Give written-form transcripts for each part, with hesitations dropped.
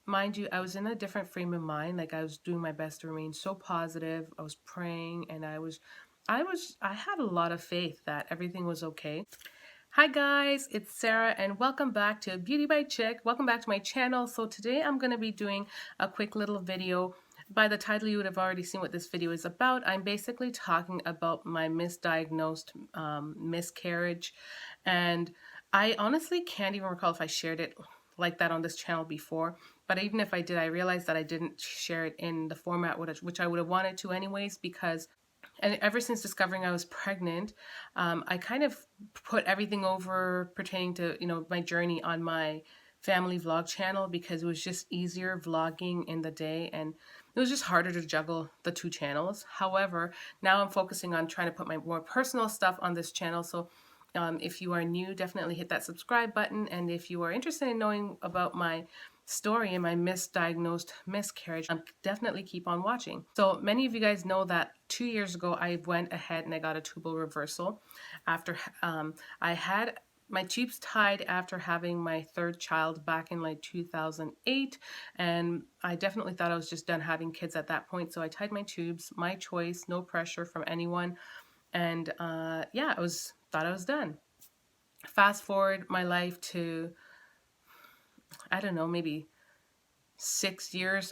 mind you, I was in a different frame of mind. Like I was doing my best to remain so positive. I was praying, and I had a lot of faith that everything was okay. Hi guys, it's Sarah and welcome back to Beauty by Chick. Welcome back to my channel. So today I'm going to be doing a quick little video. By the title you would have already seen what this video is about. I'm basically talking about my misdiagnosed miscarriage, and I honestly can't even recall if I shared it like that on this channel before, but even if I did, I realized that I didn't share it in the format which I would have wanted to anyways, because ever since discovering I was pregnant, I kind of put everything over pertaining to, my journey on my family vlog channel, because it was just easier vlogging in the day and it was just harder to juggle the two channels. However, now I'm focusing on trying to put my more personal stuff on this channel. So if you are new, definitely hit that subscribe button. And if you are interested in knowing about my story and my misdiagnosed miscarriage, definitely keep on watching. So many of you guys know that 2 years ago I went ahead and I got a tubal reversal after I had my tubes tied after having my third child back in like 2008, and I definitely thought I was just done having kids at that point. So I tied my tubes, my choice, no pressure from anyone, and yeah, thought I was done. Fast forward my life to, I don't know, maybe 6 years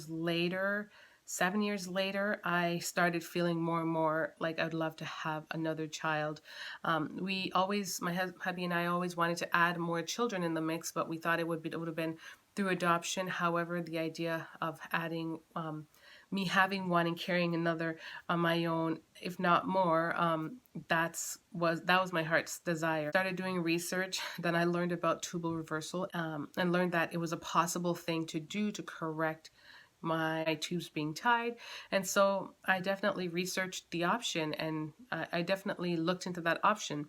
later, 7 years later, I started feeling more and more like I'd love to have another child. My hubby and I always wanted to add more children in the mix, but we thought it would have been through adoption. However, the idea of adding me having one and carrying another on my own, if not more, that was my heart's desire. Started doing research, then I learned about tubal reversal, and learned that it was a possible thing to do to correct my tubes being tied. And so I definitely researched the option, and I definitely looked into that option.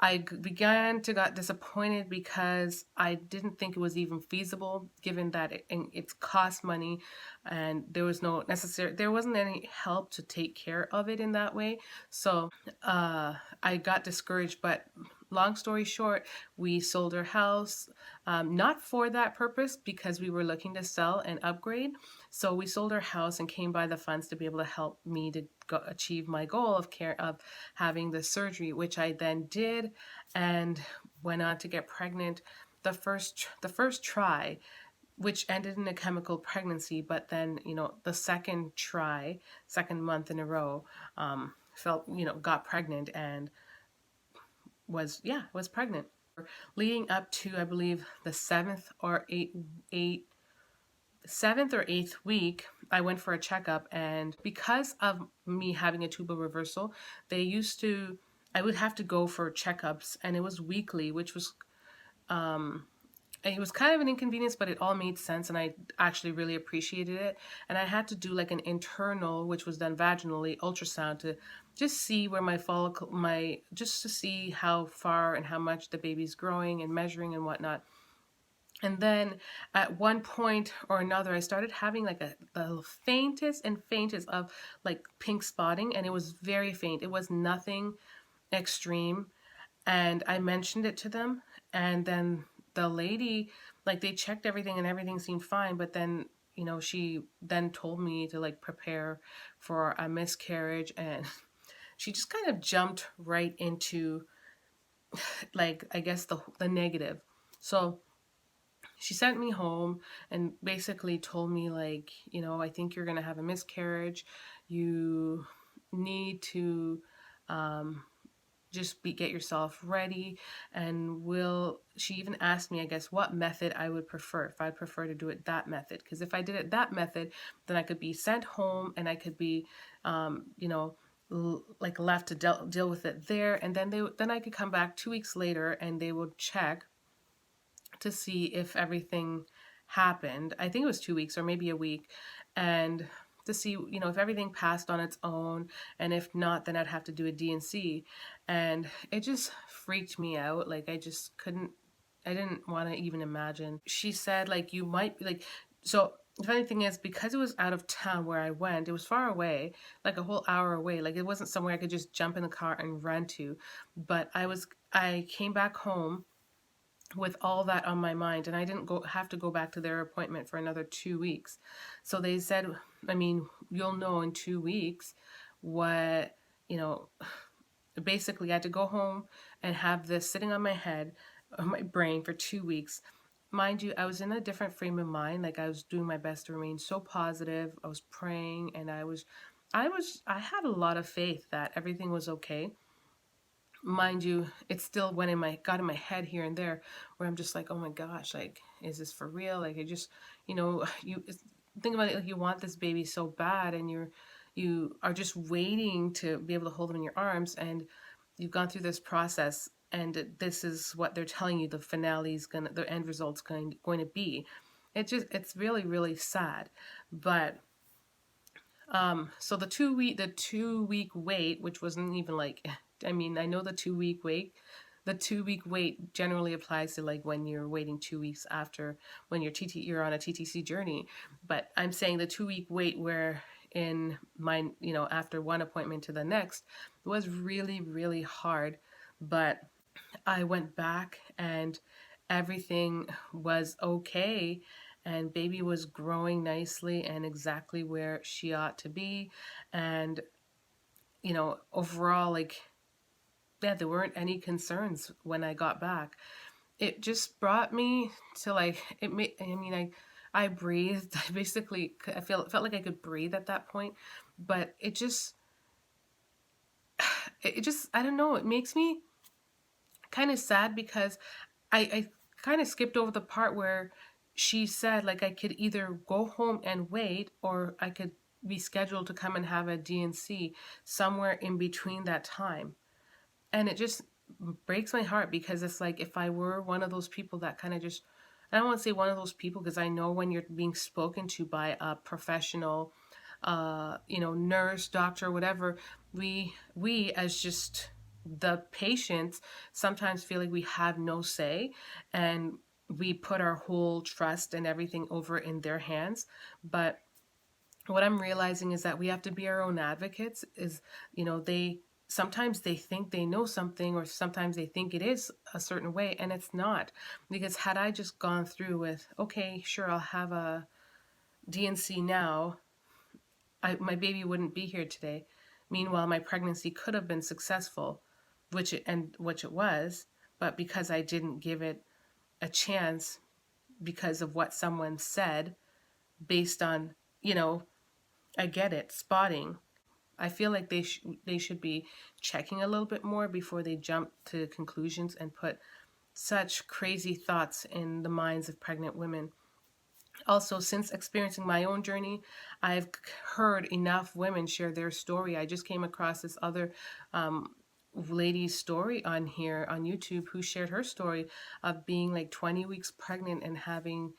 I began to get disappointed because I didn't think it was even feasible, given that it's cost money, and there wasn't any help to take care of it in that way. So I got discouraged. But long story short, we sold our house, not for that purpose, because we were looking to sell and upgrade. So we sold our house and came by the funds to be able to help me to achieve my goal of having the surgery, which I then did, and went on to get pregnant the first try, which ended in a chemical pregnancy. But then, the second month in a row, got pregnant and was pregnant. Leading up to, I believe, the seventh or eighth week, I went for a checkup, and because of me having a tubal reversal, I would have to go for checkups, and it was weekly, which was it was kind of an inconvenience, but it all made sense, and I actually really appreciated it. And I had to do like an internal, which was done vaginally, ultrasound, to just see where just to see how far and how much the baby's growing and measuring and whatnot. And then at one point or another, I started having like the faintest of like pink spotting, and it was very faint. It was nothing extreme. And I mentioned it to them, and then the lady, like, they checked everything and everything seemed fine, but then, she then told me to like prepare for a miscarriage, and she just kind of jumped right into, like, I guess the negative. So she sent me home and basically told me, like, I think you're gonna have a miscarriage. You need to just get yourself ready, and she even asked me, I guess, what method I would prefer, if I'd prefer to do it that method, because if I did it that method, then I could be sent home and I could be like left to deal with it there, and then I could come back 2 weeks later and they would check to see if everything happened. I think it was 2 weeks or maybe a week, and to see, if everything passed on its own, and if not, then I'd have to do a D&C. And it just freaked me out. Like, I didn't want to even imagine. She said, like, you might be like, so the funny thing is, because it was out of town where I went, it was far away, like a whole hour away. Like, it wasn't somewhere I could just jump in the car and run to. But I came back home, with all that on my mind, and I didn't have to go back to their appointment for another 2 weeks. So they said, I mean, you'll know in 2 weeks what, you know, basically I had to go home and have this sitting on my head, on my brain for 2 weeks. Mind you, I was in a different frame of mind. Like I was doing my best to remain so positive. I was praying, and I had a lot of faith that everything was okay. Mind you, it still got in my head here and there, where I'm just like, oh my gosh, like, is this for real? Like, I just, you think about it, like you want this baby so bad, and you are just waiting to be able to hold him in your arms, and you've gone through this process, and this is what they're telling you the end result's going to be. It's really, really sad. But so the 2 week wait, which wasn't even like, I mean, I know the 2 week wait generally applies to like when you're waiting 2 weeks after when you're on a TTC journey. But I'm saying the 2 week wait where in my, after one appointment to the next was really, really hard. But I went back and everything was okay, and baby was growing nicely and exactly where she ought to be. And overall, like, yeah, there weren't any concerns when I got back. It just brought me to like it made I mean I breathed. I basically I felt like I could breathe at that point. But it just I don't know, it makes me kind of sad because I kind of skipped over the part where she said like I could either go home and wait, or I could be scheduled to come and have a DNC somewhere in between that time. And it just breaks my heart because it's like if I were one of those people that kind of just, I don't want to say one of those people, because I know when you're being spoken to by a professional, nurse, doctor, whatever, we as just the patients sometimes feel like we have no say, and we put our whole trust and everything over in their hands. But what I'm realizing is that we have to be our own advocates. Is, they sometimes they think they know something, or sometimes they think it is a certain way, and it's not. Because had I just gone through with, okay, sure, I'll have a DNC now, my baby wouldn't be here today. Meanwhile, my pregnancy could have been successful, which it was, but because I didn't give it a chance because of what someone said, based on, I get it, spotting. I feel like they should be checking a little bit more before they jump to conclusions and put such crazy thoughts in the minds of pregnant women. Also, since experiencing my own journey, I've heard enough women share their story. I just came across this other lady's story on here on YouTube, who shared her story of being like 20 weeks pregnant and having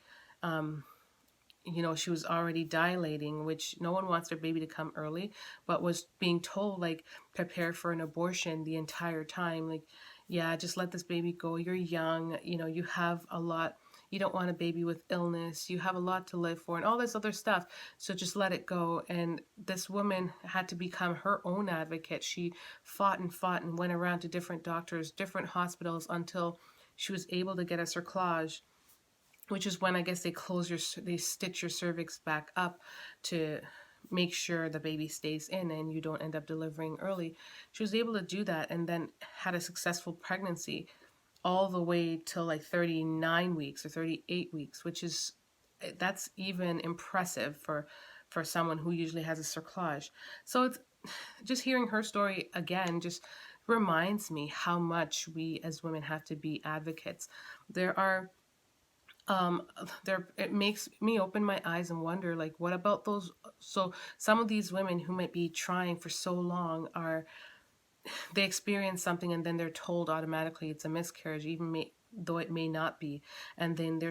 she was already dilating, which no one wants their baby to come early, but was being told, like, prepare for an abortion the entire time. Like, yeah, just let this baby go. You're young, you have a lot. You don't want a baby with illness. You have a lot to live for and all this other stuff. So just let it go. And this woman had to become her own advocate. She fought and went around to different doctors, different hospitals, until she was able to get a cerclage, which is when I guess they stitch your cervix back up to make sure the baby stays in and you don't end up delivering early. She was able to do that and then had a successful pregnancy all the way till like 39 weeks or 38 weeks, that's even impressive for someone who usually has a cerclage. So it's just hearing her story again just reminds me how much we as women have to be advocates. There are it makes me open my eyes and wonder, like, what about those? So some of these women who might be trying for so long, they experience something and then they're told automatically it's a miscarriage, though it may not be, and then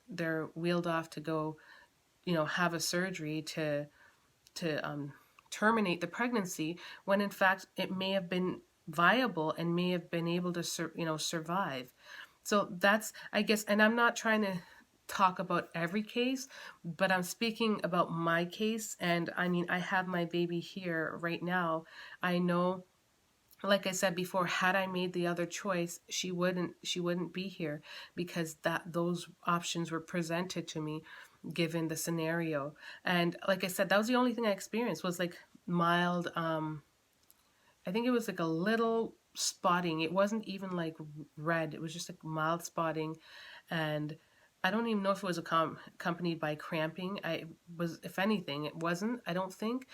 they're wheeled off to go have a surgery to terminate the pregnancy, when in fact it may have been viable and may have been able to survive. So that's, I guess, and I'm not trying to talk about every case, but I'm speaking about my case. And I mean, I have my baby here right now. I know like I said before, had I made the other choice, she wouldn't be here, because those options were presented to me given the scenario. And like I said, that was the only thing I experienced, was like mild, I think it was like a little spotting. It wasn't even like red. It was just like mild spotting. And I don't even know if it was accompanied by cramping. I was, if anything, it wasn't, I don't think.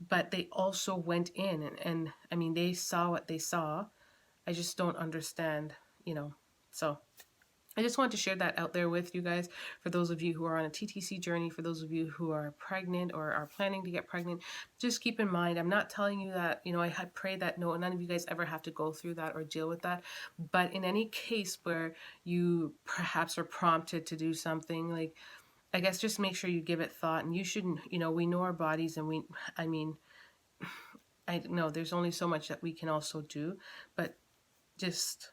But they also went in, and I mean, they saw what they saw. I just don't understand, you know. So I just want to share that out there with you guys. For those of you who are on a TTC journey, for those of you who are pregnant or are planning to get pregnant, just keep in mind, I'm not telling you that, you know, I pray that none of you guys ever have to go through that or deal with that. But in any case where you perhaps are prompted to do something, like, I guess just make sure you give it thought. And you shouldn't, you know, we know our bodies, and I mean, I know there's only so much that we can also do, but just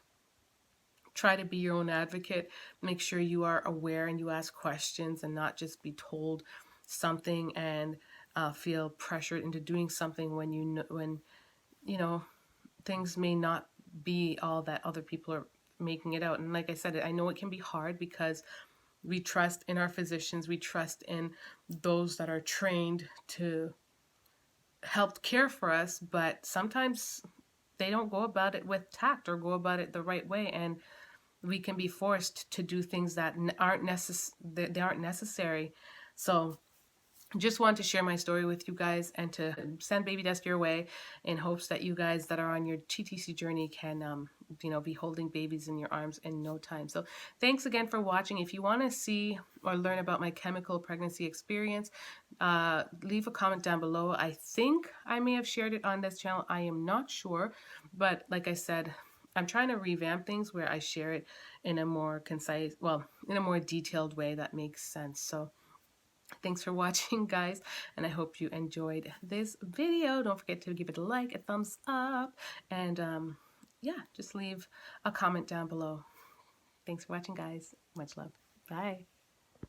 try to be your own advocate. Make sure you are aware and you ask questions, and not just be told something and feel pressured into doing something when you know things may not be all that other people are making it out. And like I said, I know it can be hard, because we trust in our physicians, we trust in those that are trained to help care for us, but sometimes they don't go about it with tact or go about it the right way, and we can be forced to do things that aren't necessary. So just want to share my story with you guys, and to send baby dust your way, in hopes that you guys that are on your TTC journey can you know, be holding babies in your arms in no time. So thanks again for watching. If you want to see or learn about my chemical pregnancy experience, leave a comment down below. I think I may have shared it on this channel, I am not sure, but like I said, I'm trying to revamp things where I share it in a more concise, well, in a more detailed way that makes sense. So thanks for watching, guys, and I hope you enjoyed this video. Don't forget to give it a like, a thumbs up, and yeah, just leave a comment down below. Thanks for watching, guys. Much love. Bye.